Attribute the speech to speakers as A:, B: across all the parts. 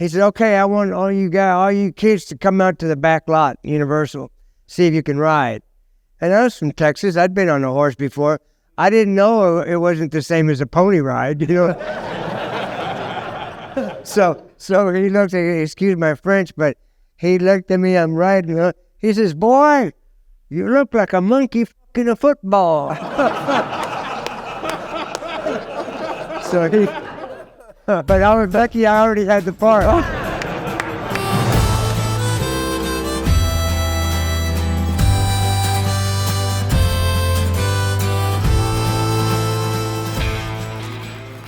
A: he said, okay, I want all you kids to come out to the back lot, Universal, see if you can ride. And I was from Texas. I'd been on a horse before. I didn't know it wasn't the same as a pony ride, you know. So he looked at me, excuse my French, but he looked at me, I'm riding. He says, boy, you look like a monkey fucking a football. But I was lucky I already had the part.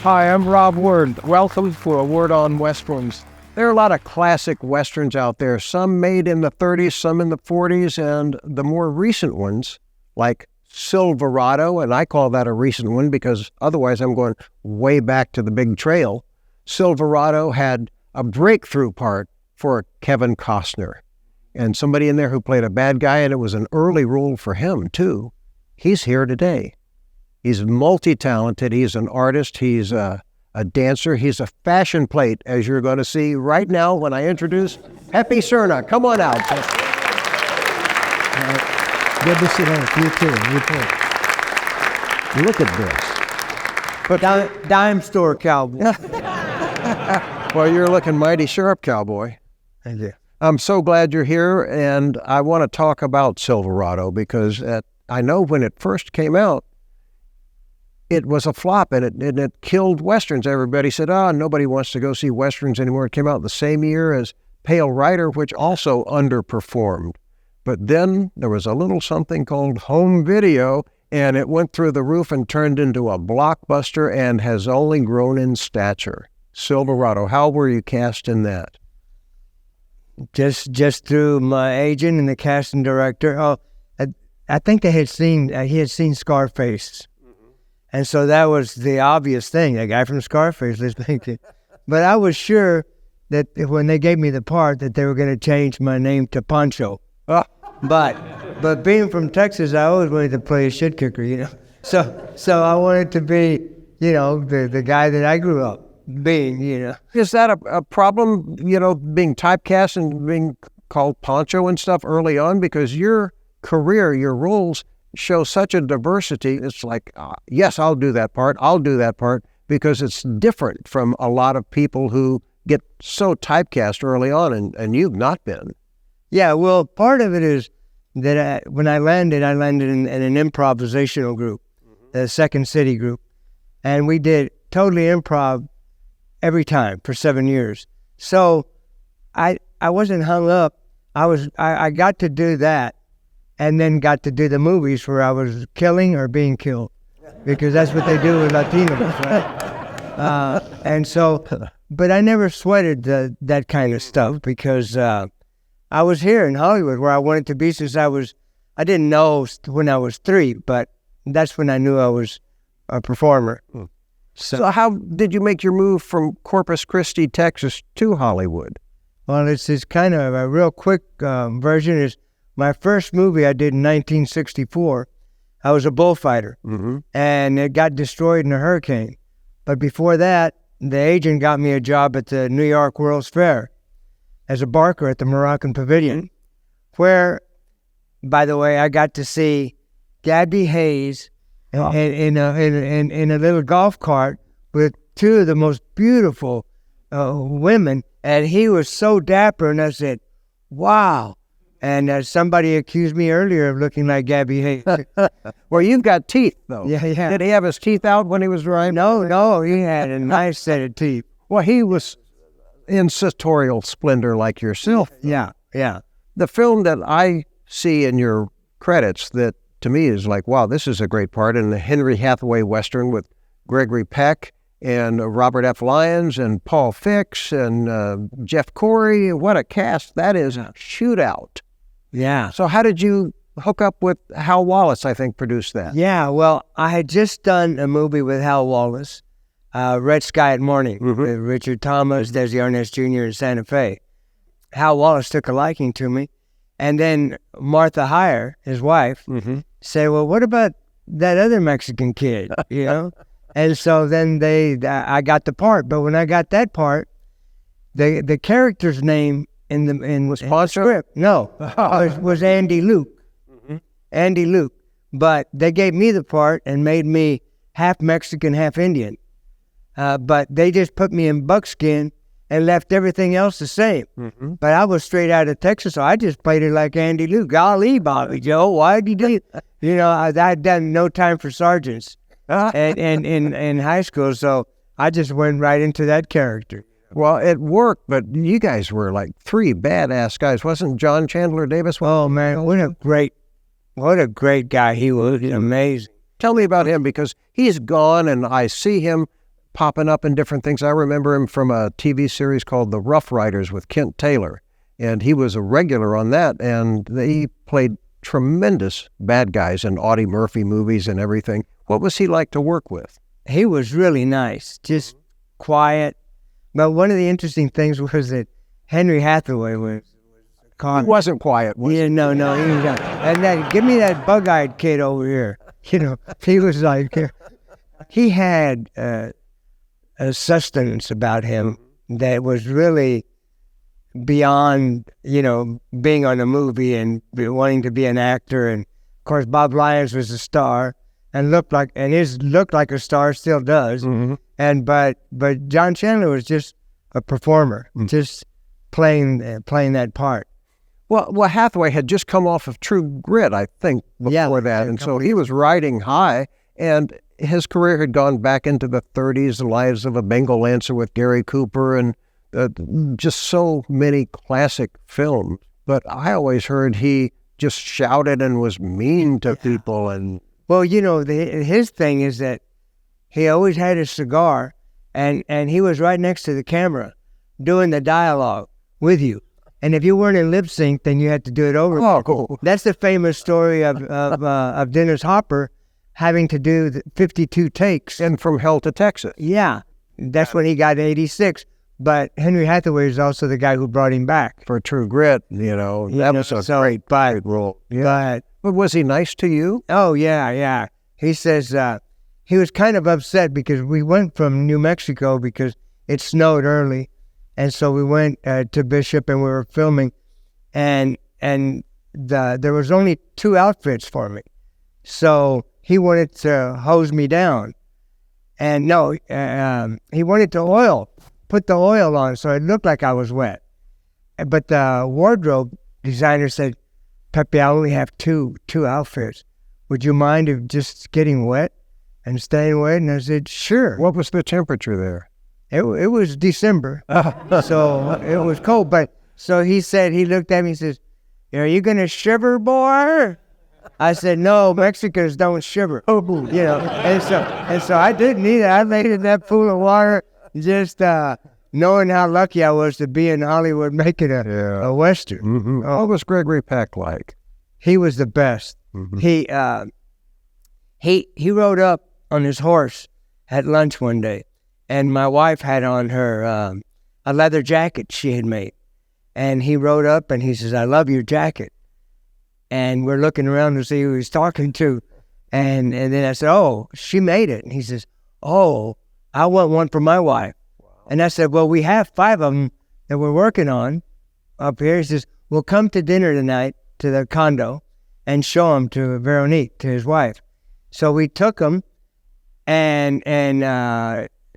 B: Hi, I'm Rob Word. Welcome for A Word on Westerns. There are a lot of classic Westerns out there, some made in the 30s, some in the 40s, and the more recent ones, like Silverado, and I call that a recent one because otherwise I'm going way back to the big trail. Silverado had a breakthrough part for Kevin Costner, and somebody in there who played a bad guy, and it was an early role for him, too. He's here today. He's multi-talented. He's an artist. He's a dancer. He's a fashion plate, as you're going to see right now when I introduce Pepe Serna. Come on out.
A: Good to see you. You too.
B: Look at this.
A: But dime store cowboy.
B: Well, you're looking mighty sharp, cowboy.
A: Thank you.
B: I'm so glad you're here, and I want to talk about Silverado because I know when it first came out, it was a flop, and it killed Westerns. Everybody said, nobody wants to go see Westerns anymore. It came out the same year as Pale Rider, which also underperformed. But then there was a little something called home video, and it went through the roof and turned into a blockbuster and has only grown in stature. Silverado, how were you cast in that?
A: Just through my agent and the casting director. I think he had seen Scarface. And so that was the obvious thing, the guy from Scarface was thinking. But I was sure that when they gave me the part that they were going to change my name to Pancho. But being from Texas, I always wanted to play a shit kicker, you know. So I wanted to be, you know, the guy that I grew up being, you know.
B: Is that a problem, you know, being typecast and being called Pancho and stuff early on? Because your career, your roles show such a diversity. It's like, yes, I'll do that part, because it's different from a lot of people who get so typecast early on, and you've not been.
A: Yeah, well, part of it is that when I landed in an improvisational group, the Second City group, and we did totally improv every time for 7 years. So I wasn't hung up. I got to do that, and then got to do the movies where I was killing or being killed, because that's what they do with Latinos, right? And so, but I never sweated that kind of stuff because I was here in Hollywood where I wanted to be since I didn't know when I was 3, but that's when I knew I was a performer.
B: So how did you make your move from Corpus Christi, Texas to Hollywood?
A: Well, it's kind of a real quick version is my first movie I did in 1964. I was a bullfighter, and it got destroyed in a hurricane. But before that, the agent got me a job at the New York World's Fair as a barker at the Moroccan Pavilion, where, by the way, I got to see Gabby Hayes in a little golf cart with two of the most beautiful women, and he was so dapper, and I said, wow. And somebody accused me earlier of looking like Gabby Hayes.
B: Well, you've got teeth, though.
A: Yeah.
B: Did he have his teeth out when he was driving?
A: No, he had a nice set of teeth.
B: Well, he was in sartorial splendor like yourself.
A: Yeah.
B: The film that I see in your credits that to me is like, wow, this is a great part, in the Henry Hathaway Western with Gregory Peck and Robert F. Lyons and Paul Fix and Jeff Corey. What a cast that is. Shootout.
A: Yeah.
B: So how did you hook up with Hal Wallis, I think, produced that?
A: Yeah, well, I had just done a movie with Hal Wallis, Red Sky at Morning, with Richard Thomas, Desi Arnaz Jr. in Santa Fe. Hal Wallis took a liking to me. And then Martha Hyer, his wife, said, well, what about that other Mexican kid, you know? And so then I got the part. But when I got that part, the character's name in the script, no, was Andy Luke. Mm-hmm. Andy Luke. But they gave me the part and made me half Mexican, half Indian. But they just put me in buckskin and left everything else the same. Mm-hmm. But I was straight out of Texas, so I just played it like Andy Luke. Golly, Bobby Joe, why'd you do it? You know, I'd done No Time for Sergeants and in high school, so I just went right into that character.
B: Well, it worked, but you guys were like three badass guys. Wasn't John Chandler Davis one?
A: Oh, man, what a great guy he was. He's amazing.
B: Tell me about him, because he's gone, and I see him popping up in different things. I remember him from a TV series called The Rough Riders with Kent Taylor, and he was a regular on that, and he played tremendous bad guys in Audie Murphy movies and everything. What was he like to work with?
A: He was really nice, just quiet. But one of the interesting things was that Henry Hathaway was
B: He wasn't quiet, was he?
A: No, he was not. And then, give me that bug-eyed kid over here. You know, he was like, he had a sustenance about him that was really beyond, you know, being on a movie and wanting to be an actor. And of course, Bob Lyons was a star and looked like a star, still does. Mm-hmm. And but John Chandler was just a performer, just playing that part.
B: Well, Hathaway had just come off of True Grit, I think, before that, and so he was riding high, and his career had gone back into the 30s, The Lives of a Bengal Lancer with Gary Cooper, and just so many classic films. But I always heard he just shouted and was mean to people. And
A: well, you know, his thing is that he always had a cigar, and he was right next to the camera doing the dialogue with you. And if you weren't in lip sync, then you had to do it over.
B: Oh, cool.
A: That's the famous story of Dennis Hopper having to do the 52 takes.
B: And From Hell to Texas.
A: Yeah, that's when he got 86. But Henry Hathaway is also the guy who brought him back.
B: For True Grit, you know, that was a great role.
A: Yeah.
B: But was he nice to you?
A: Oh, yeah. He says he was kind of upset because we went from New Mexico because it snowed early. And so we went to Bishop and we were filming, and there was only 2 outfits for me. So he wanted to hose me down. And no, he wanted to put the oil on so it looked like I was wet. But the wardrobe designer said, Pepe, I only have two outfits. Would you mind if just getting wet and staying wet? And I said, sure.
B: What was the temperature there?
A: It was December, so it was cold. But so he said, he looked at me and says, are you going to shiver, boy? I said, no, Mexicans don't shiver. You know, and so I didn't either. I laid in that pool of water, just knowing how lucky I was to be in Hollywood making a Western.
B: Mm-hmm. What was Gregory Peck like?
A: He was the best. Mm-hmm. He rode up on his horse at lunch one day. And my wife had on her a leather jacket she had made. And he rode up and he says, I love your jacket. And we're looking around to see who he's talking to. And then I said, oh, she made it. And he says, oh, I want one for my wife. Wow. And I said, well, we have 5 of them that we're working on up here. He says, we'll come to dinner tonight to the condo and show them to Veronique, to his wife. So we took them and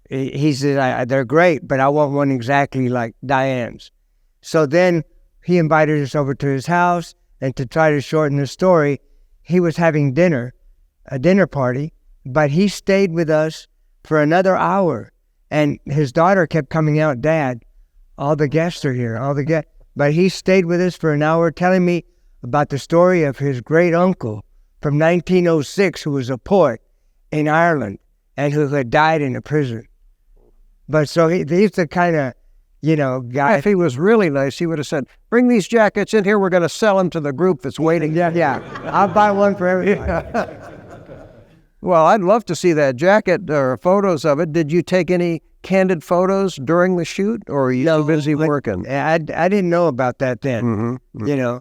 A: he said, they're great, but I want one exactly like Diane's. So then he invited us over to his house, and to try to shorten the story, he was having a dinner party, but he stayed with us for another hour. And his daughter kept coming out, Dad, all the guests are here, But he stayed with us for an hour telling me about the story of his great uncle from 1906 who was a poet in Ireland and who had died in a prison. But so he's the kind of, guy.
B: If he was really nice, he would have said, bring these jackets in here. We're going to sell them to the group that's waiting.
A: Yeah. I'll buy one for everybody.
B: Well, I'd love to see that jacket or photos of it. Did you take any candid photos during the shoot, or are you so busy working?
A: I didn't know about that then. Mm-hmm.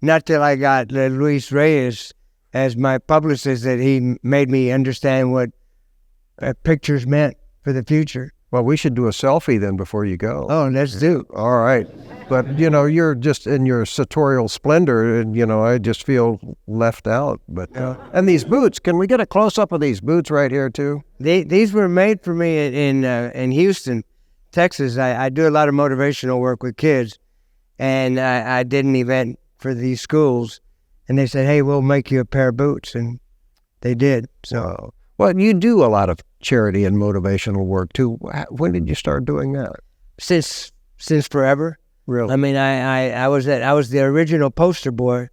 A: Not till I got Luis Reyes as my publicist that he made me understand what pictures meant for the future.
B: Well, we should do a selfie then before you go.
A: Oh, let's do.
B: All right. But, you're just in your sartorial splendor, and, I just feel left out. But and these boots, can we get a close-up of these boots right here, too?
A: These were made for me in Houston, Texas. I do a lot of motivational work with kids, and I did an event for these schools, and they said, hey, we'll make you a pair of boots, and they did. So,
B: well, you do a lot of charity and motivational work, too. When did you start doing that?
A: Since forever.
B: Really?
A: I mean, I was the original poster boy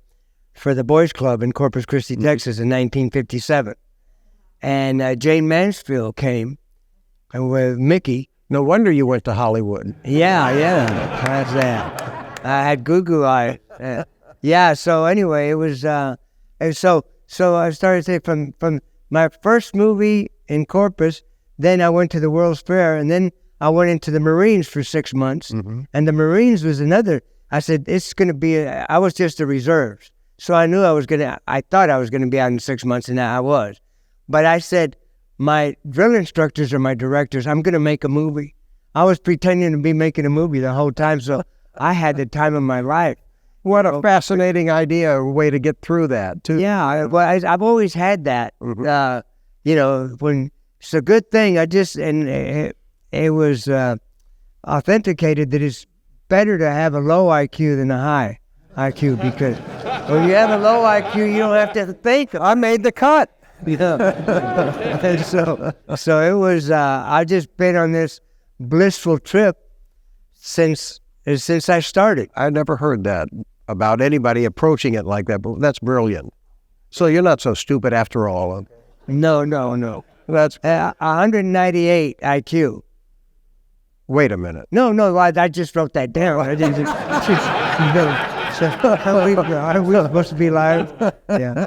A: for the Boys Club in Corpus Christi, Texas in 1957. And Jane Mansfield came with Mickey.
B: No wonder you went to Hollywood.
A: Yeah. That's that. I had goo eye. Yeah, so anyway, it was, so I started to say from my first movie in Corpus, then I went to the World's Fair, and then I went into the Marines for 6 months, and the Marines was another. I said, it's going to be, I was just a reserves. So I knew I thought I was going to be out in 6 months, and I was. But I said, my drill instructors or my directors, I'm going to make a movie. I was pretending to be making a movie the whole time, so I had the time of my life.
B: What a fascinating idea, way to get through that, too.
A: Yeah, I've always had that. When it's a good thing, it was authenticated that it's better to have a low IQ than a high IQ, because when you have a low IQ, you don't have to think. I made the cut. And so it was. I've just been on this blissful trip since I started.
B: I never heard that about anybody approaching it like that, but that's brilliant. So you're not so stupid after all.
A: No.
B: That's
A: 198 IQ.
B: Wait a minute.
A: No, I just wrote that down. I didn't are we supposed to be live? Yeah.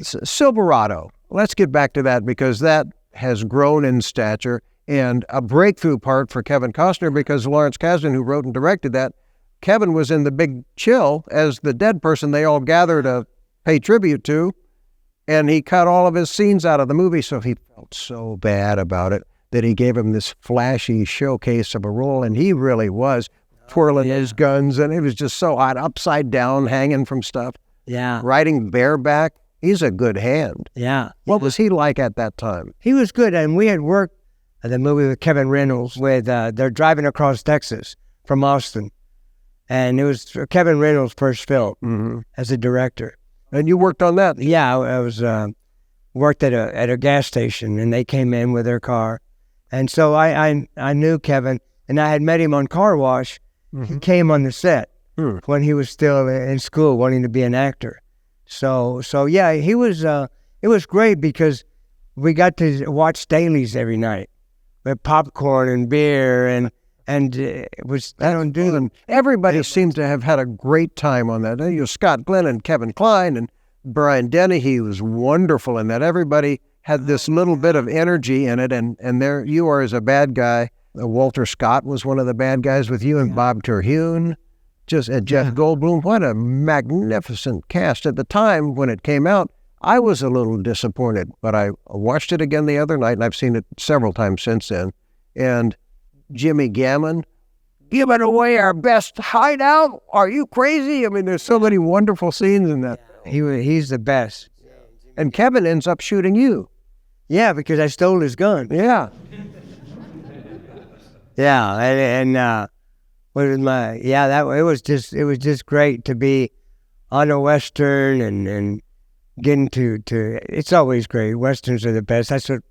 B: Silverado. Let's get back to that, because that has grown in stature, and a breakthrough part for Kevin Costner, because Lawrence Kasdan, who wrote and directed that, Kevin was in the big chill as the dead person they all gathered to pay tribute to, and he cut all of his scenes out of the movie, so he felt so bad about it that he gave him this flashy showcase of a role, and he really was twirling his guns, and it was just so odd, upside down, hanging from stuff.
A: Yeah.
B: Riding bareback. He's a good hand.
A: Yeah.
B: What was he like at that time?
A: He was good, and we had worked the movie with Kevin Reynolds with, they're driving across Texas from Austin, and it was Kevin Reynolds' first film as a director.
B: And you worked on that?
A: Yeah, I was worked at a gas station, and they came in with their car, and so I knew Kevin, and I had met him on Car Wash. He came on the set when he was still in school, wanting to be an actor. So yeah, he was. It was great because we got to watch dailies every night with popcorn and beer, and it was. I don't do them.
B: Everybody seemed to have had a great time on that. Scott Glenn and Kevin Kline and Brian Dennehy was wonderful in that. Everybody had this little bit of energy in it, and there you are as a bad guy. Walter Scott was one of the bad guys with you, and Bob Terhune. Jeff Goldblum. What a magnificent cast. At the time when it came out, I was a little disappointed, but I watched it again the other night, and I've seen it several times since then. And Jimmy Gammon, giving away our best hideout? Are you crazy? I mean, there's so many wonderful scenes in that.
A: He's the best.
B: And Kevin ends up shooting you.
A: Yeah, because I stole his gun.
B: Yeah.
A: Yeah, and what was it was just great to be on a Western and getting to it's always great. Westerns are the best. That's what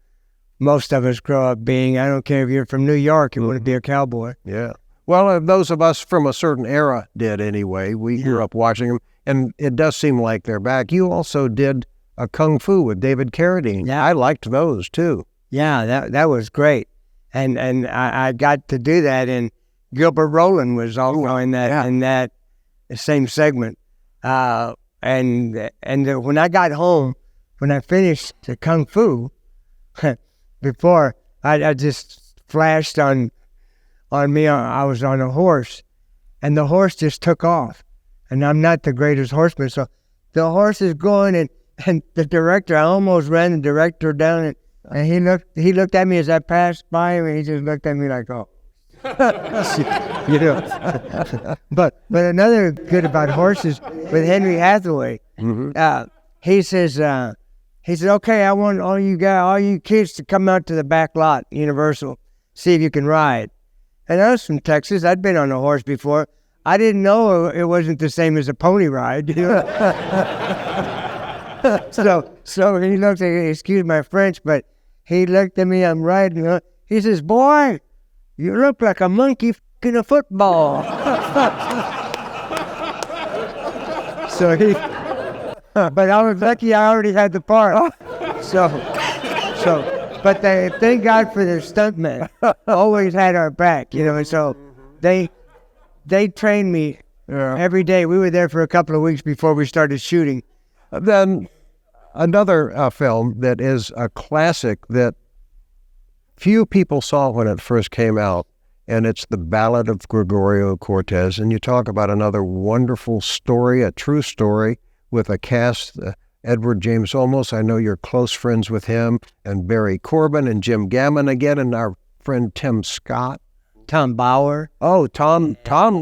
A: most of us grow up being. I don't care if you're from New York, you want to be a cowboy.
B: Yeah. Well, those of us from a certain era did anyway. We grew up watching them, and it does seem like they're back. You also did a Kung Fu with David Carradine. Yeah. I liked those too.
A: Yeah, that was great. And I got to do that, and Gilbert Rowland was also in that same segment. And when I got home, when I finished the Kung Fu, before I just flashed on me, I was on a horse, and the horse just took off. And I'm not the greatest horseman, so the horse is going, and the director, I almost ran the director down, And he looked at me as I passed by him, and he just looked at me like, oh. You know. But another good about horses with Henry Hathaway, he says, okay, I want all you kids to come out to the back lot, Universal, see if you can ride. And I was from Texas. I'd been on a horse before. I didn't know it wasn't the same as a pony ride. You know? So he looked at me, excuse my French, but he looked at me, I'm riding. He says, boy, you look like a monkey f***ing a football. But I was lucky I already had the part. But thank God for their stuntmen. Always had our back, you know, and so they trained me every day. We were there for a couple of weeks before we started shooting.
B: Then another film that is a classic that few people saw when it first came out, and it's the Ballad of Gregorio Cortez. And you talk about another wonderful story, a true story, with a cast, Edward James Olmos. I know you're close friends with him, and Barry Corbin and Jim Gammon again, and our friend Tim Scott.
A: Tom Bauer.
B: Oh, Tom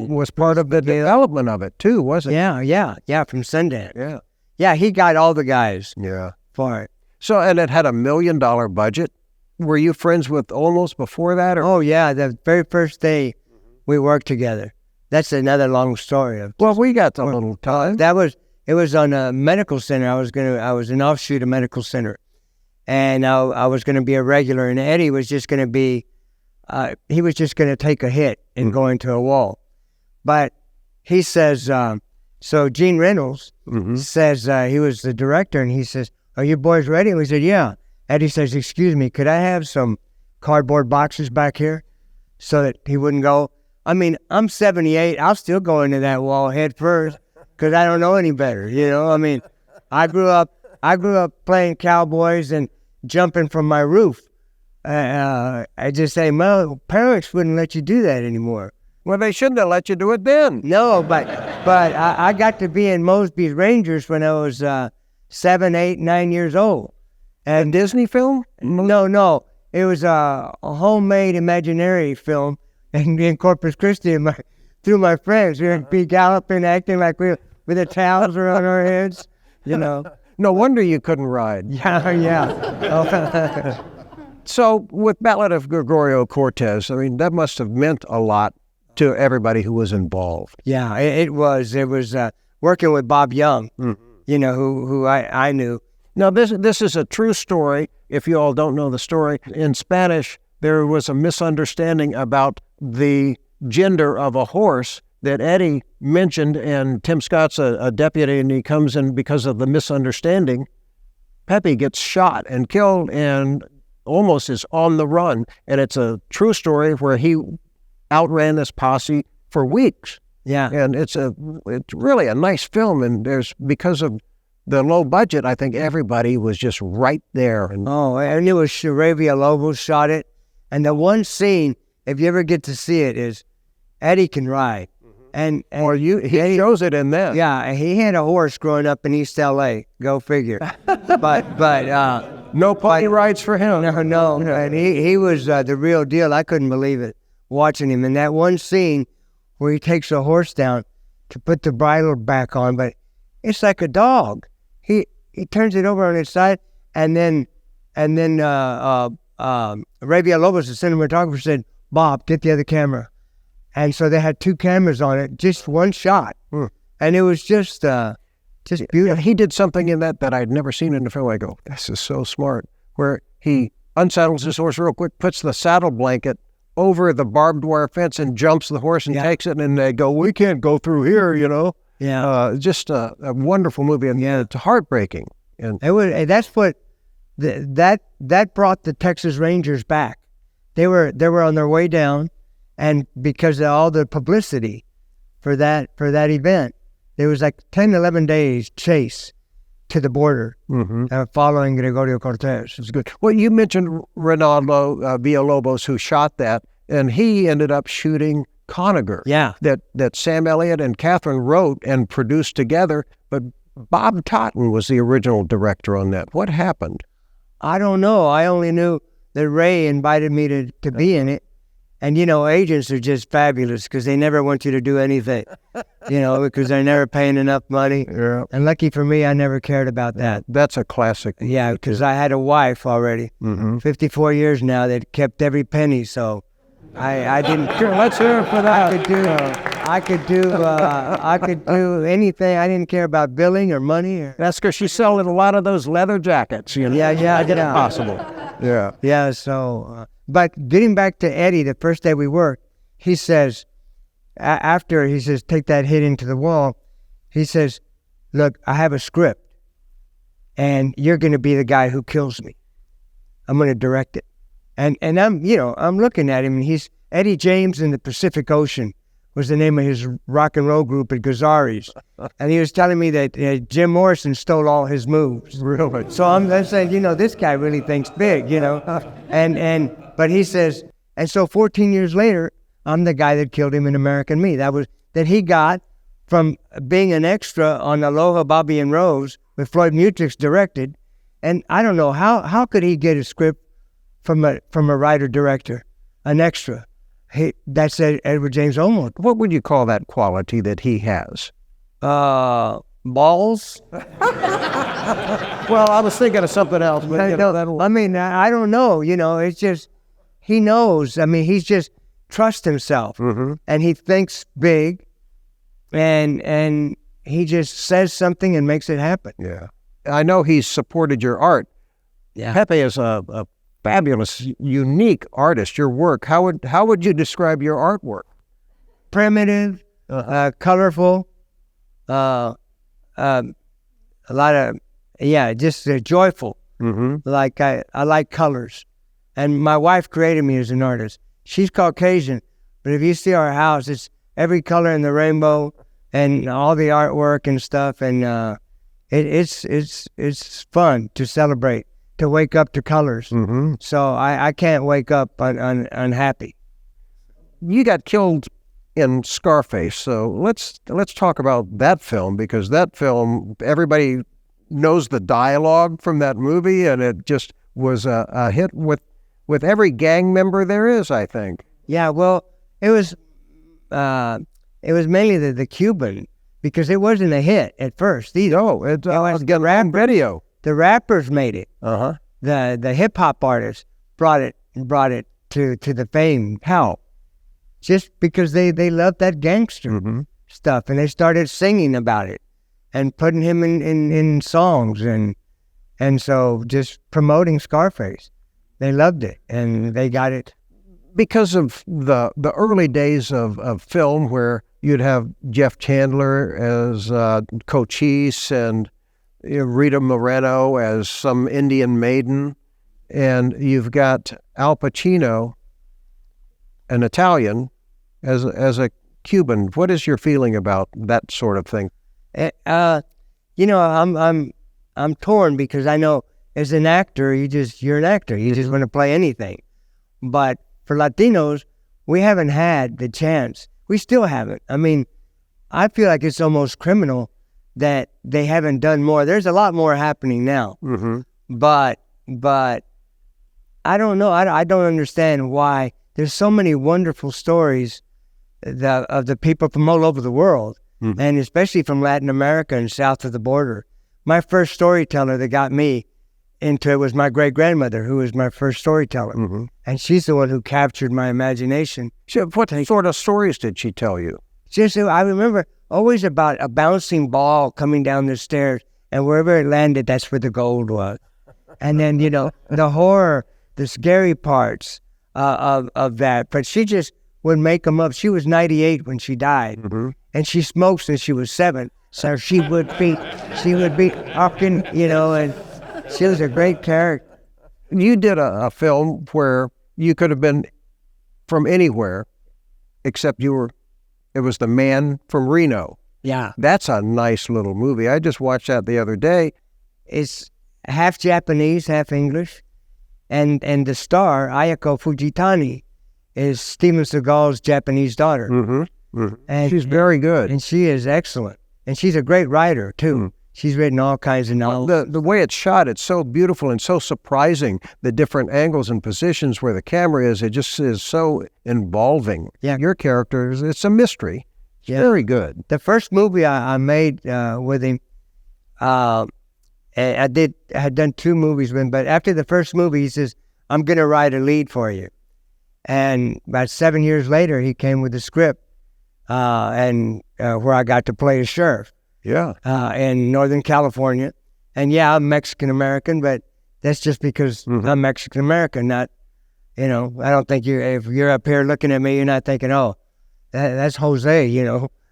B: was part of the development of it too, wasn't he?
A: Yeah, from Sundance. Yeah, he got all the guys for it.
B: So, and it had $1 million budget. Were you friends with Olmos before that? Or?
A: Oh, yeah, the very first day we worked together. That's another long story.
B: Well, we got a little time.
A: It was on a medical center. I was an offshoot of medical center, and I was going to be a regular, and Eddie was just going to be, he was just going to take a hit and go into a wall. But he says, so Gene Reynolds says, he was the director, and he says, are you boys ready? And we said, yeah. Eddie says, excuse me, could I have some cardboard boxes back here so that he wouldn't go? I mean, I'm 78. I'll still go into that wall head first because I don't know any better, you know? I mean, I grew up playing cowboys and jumping from my roof. I just say, well, parents wouldn't let you do that anymore.
B: Well, they shouldn't have let you do it then.
A: No, but I got to be in Mosby's Rangers when I was 7, 8, 9 years old.
B: And Disney film?
A: No. It was a homemade imaginary film in Corpus Christi through my friends. We'd be galloping, acting like we with the towels around our heads, you know.
B: No wonder you couldn't ride.
A: Yeah.
B: So with Ballad of Gregorio Cortez, I mean, that must have meant a lot to everybody who was involved.
A: Yeah, it was. It was working with Bob Young, you know, who I knew.
B: Now, this is a true story. If you all don't know the story, in Spanish, there was a misunderstanding about the gender of a horse that Eddie mentioned, and Tim Scott's a deputy, and he comes in because of the misunderstanding. Pepe gets shot and killed, and Olmos is on the run, and it's a true story where he outran this posse for weeks.
A: Yeah,
B: and it's really a nice film, and because of the low budget, I think everybody was just right there. And
A: it was Villalobos shot it. And the one scene, if you ever get to see it, is Eddie can ride. And
B: he shows it in that.
A: Yeah, he had a horse growing up in East LA. Go figure. but
B: no pony rides for him.
A: No. And he was the real deal. I couldn't believe it watching him. And that one scene where he takes a horse down to put the bridle back on, but it's like a dog. He turns it over on its side, and then Ray Villalobos, the cinematographer, said, Bob, get the other camera. And so they had 2 cameras on it, just one shot. And it was just beautiful.
B: He did something in that I'd never seen in the film. I go, this is so smart, where he unsaddles his horse real quick, puts the saddle blanket over the barbed wire fence and jumps the horse and takes it, and they go, we can't go through here, you know.
A: Yeah,
B: just a wonderful movie, and it's heartbreaking. And
A: it was. That's what that brought the Texas Rangers back. They were on their way down, and because of all the publicity for that event, there was like 10, 11 days chase to the border, following Gregorio Cortez.
B: It was good. Well, you mentioned Ronaldo Villalobos, who shot that, and he ended up shooting Conager, that Sam Elliott and Catherine wrote and produced together, but Bob Totten was the original director on that. What happened?
A: I don't know. I only knew that Ray invited me to be in it. And, agents are just fabulous because they never want you to do anything, because they're never paying enough money.
B: Yeah.
A: And lucky for me, I never cared about that.
B: That's a classic.
A: Yeah, because I had a wife already, 54 years now, that kept every penny. So I didn't.
B: Sure, let's hear it for that.
A: I could do anything. I didn't care about billing or money.
B: That's because she's selling a lot of those leather jackets.
A: Yeah.
B: Possible. Yeah.
A: Yeah. So, but getting back to Eddie, the first day we worked, he says, after he says, take that hit into the wall, he says, look, I have a script, and you're going to be the guy who kills me. I'm going to direct it. And I'm looking at him, and he's Eddie James in the Pacific Ocean was the name of his rock and roll group at Gazzari's. And he was telling me that Jim Morrison stole all his moves.
B: Really?
A: So I'm saying, this guy really thinks big, but he says, and so 14 years later, I'm the guy that killed him in American Me. That he got from being an extra on Aloha, Bobby and Rose with Floyd Mutrux directed. And I don't know, how could he get a script from a writer-director, an extra? That's Edward James Olmos.
B: What would you call that quality that he has?
A: Balls?
B: Well, I was thinking of something else. But
A: I don't know. It's just, he knows. He's just trusts himself. And he thinks big, and he just says something and makes it happen.
B: Yeah. I know he's supported your art.
A: Yeah.
B: Pepe is a fabulous, unique artist. Your work, how would you describe your artwork?
A: Primitive, colorful, a lot of, just joyful. Like I like colors. And my wife created me as an artist. She's Caucasian, but if you see our house, it's every color in the rainbow and all the artwork and stuff. And it's fun to celebrate, to wake up to colors. So I can't wake up unhappy.
B: You got killed in Scarface, so let's talk about that film, because that film, everybody knows the dialogue from that movie, and it just was a hit with every gang member there is, I think.
A: Yeah, well, it was mainly the Cuban, because it wasn't a hit at first either.
B: No, it was on video.
A: The rappers made it. The hip hop artists brought it to the fame. How? Just because they loved that gangster stuff, and they started singing about it and putting him in songs, and so just promoting Scarface. They loved it, and they got it.
B: Because of the early days of film, where you'd have Jeff Chandler as Cochise and Rita Moreno as some Indian maiden, and you've got Al Pacino, an Italian, as a Cuban. What is your feeling about that sort of thing?
A: I'm torn, because I know as an actor, you're an actor. You just want to play anything. But for Latinos, we haven't had the chance. We still haven't. I feel like it's almost criminal that they haven't done more. There's a lot more happening now. But I don't know. I don't understand why there's so many wonderful stories of the people from all over the world, and especially from Latin America and south of the border. My first storyteller that got me into it was my great-grandmother, who was my first storyteller. And she's the one who captured my imagination.
B: What sort of stories did she tell you?
A: I remember always about a bouncing ball coming down the stairs, and wherever it landed, that's where the gold was. And then, the horror, the scary parts of that. But she just would make them up. She was 98 when she died, and she smoked since she was 7. So she would be talking, and she was a great character.
B: You did a film where you could have been from anywhere, except it was The Man from Reno.
A: Yeah.
B: That's a nice little movie. I just watched that the other day.
A: It's half Japanese, half English. And the star, Ayako Fujitani, is Steven Seagal's Japanese daughter.
B: And she's very good.
A: And she is excellent. And she's a great writer, too. She's written all kinds of novels.
B: The way it's shot, it's so beautiful and so surprising. The different angles and positions where the camera is, it just is so involving.
A: Yeah.
B: Your characters, it's a mystery. It's very good.
A: The first movie I made with him, I had done 2 movies with him, but after the first movie, he says, I'm going to write a lead for you. And about 7 years later, he came with the script, and where I got to play a sheriff.
B: Yeah.
A: In Northern California. And yeah, I'm Mexican-American, but that's just because I'm Mexican-American, not, I don't think if you're up here looking at me, you're not thinking, oh, that's Jose,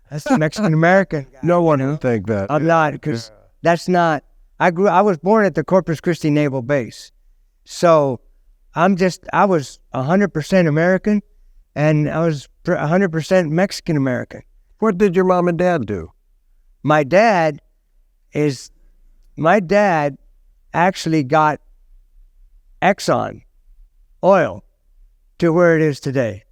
A: that's the Mexican-American guy.
B: No one would think that.
A: I'm not, because that's not, I was born at the Corpus Christi Naval Base. So I was 100% American, and I was 100% Mexican-American.
B: What did your mom and dad do?
A: My dad actually got Exxon oil to where it is today.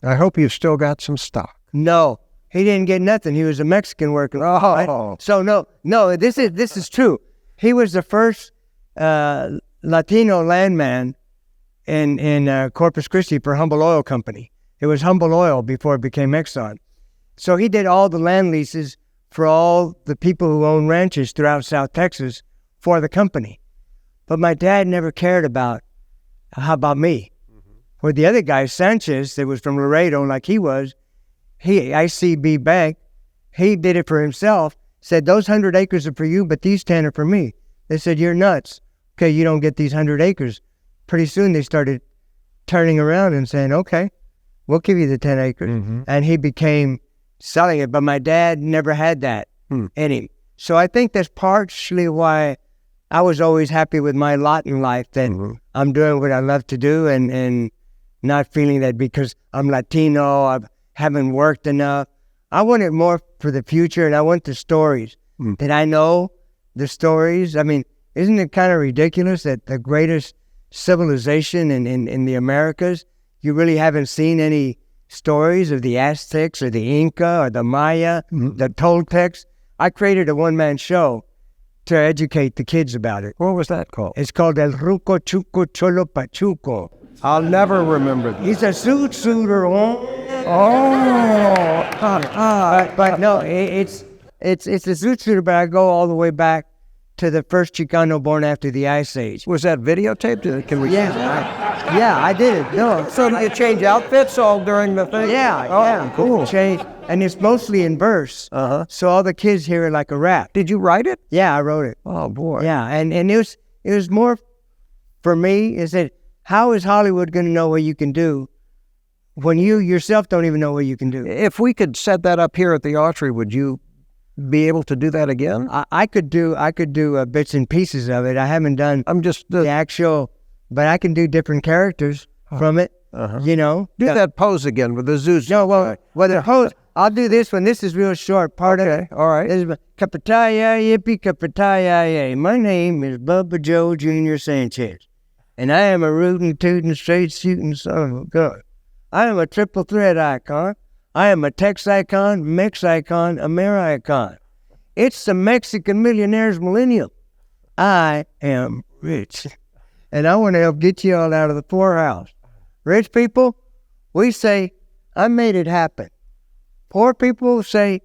B: I hope you've still got some stock.
A: No, he didn't get nothing. He was a Mexican worker.
B: Oh.
A: Right? So no, this is true. He was the first Latino landman in Corpus Christi for Humble Oil Company. It was Humble Oil before it became Exxon. So he did all the land leases for all the people who own ranches throughout South Texas for the company. But my dad never cared about, how about me? Where the other guy, Sanchez, that was from Laredo like he was, ICB Bank, he did it for himself, said, those 100 acres are for you, but these 10 are for me. They said, you're nuts. Okay, you don't get these 100 acres. Pretty soon they started turning around and saying, okay, we'll give you the 10 acres. And he became selling it, but my dad never had that in him. So I think that's partially why I was always happy with my lot in life, that I'm doing what I love to do and not feeling that because I'm Latino, I haven't worked enough. I want it more for the future, and I want the stories that I know, the stories. I mean, isn't it kind of ridiculous that the greatest civilization in the Americas, you really haven't seen any stories of the Aztecs or the Inca or the Maya, the Toltecs? I created a one-man show to educate the kids about it.
B: What was that called?
A: It's called El Ruco Chuco Cholo Pachuco.
B: I'll never remember that.
A: He's a suit-suiter. But no, it's a suit-suiter, but I go all the way back to the first Chicano born after the Ice Age.
B: Was that videotaped? Can we?
A: Yeah, I did it. No,
B: so you change outfits all during the thing?
A: Yeah,
B: cool.
A: Change, and it's mostly in verse. So all the kids hear it like a rap.
B: Did you write it?
A: Yeah, I wrote it.
B: Oh boy.
A: Yeah, and it was more for me is that how is Hollywood going to know what you can do when you yourself don't even know what you can do?
B: If we could set that up here at the Autry, would you be able to do that again?
A: I could do bits and pieces of it. I haven't done.
B: I'm just
A: the actual. But I can do different characters from it,
B: Do that pose again with the Zeus.
A: No, well, the pose, I'll do this one. This is real short. All
B: right.
A: This is Kapataya, yippee, kapataya, my name is Bubba Joe Jr. Sanchez, and I am a rootin', tootin', straight shooting son of a gun. I am a triple threat icon. I am a Tex icon, Mex icon, Americon. It's the Mexican millionaire's millennium. I am rich. And I want to help get you all out of the poorhouse. Rich people, we say, I made it happen. Poor people say,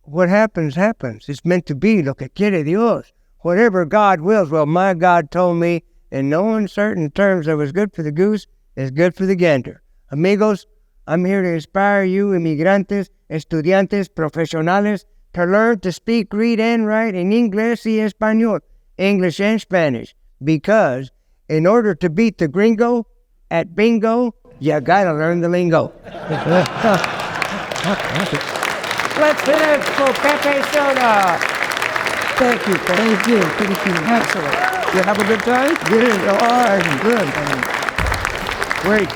A: what happens, happens. It's meant to be. Lo que quiere Dios. Whatever God wills. Well, my God told me in no uncertain terms that was good for the goose is good for the gander. Amigos, I'm here to inspire you, inmigrantes, estudiantes, profesionales, to learn to speak, read, and write in English y Español, English and Spanish, because in order to beat the gringo at bingo, you gotta learn the lingo. Let's hit it for Pepe Serna. Thank you. Excellent.
B: You have a good time?
A: Good. All right. Good. Great.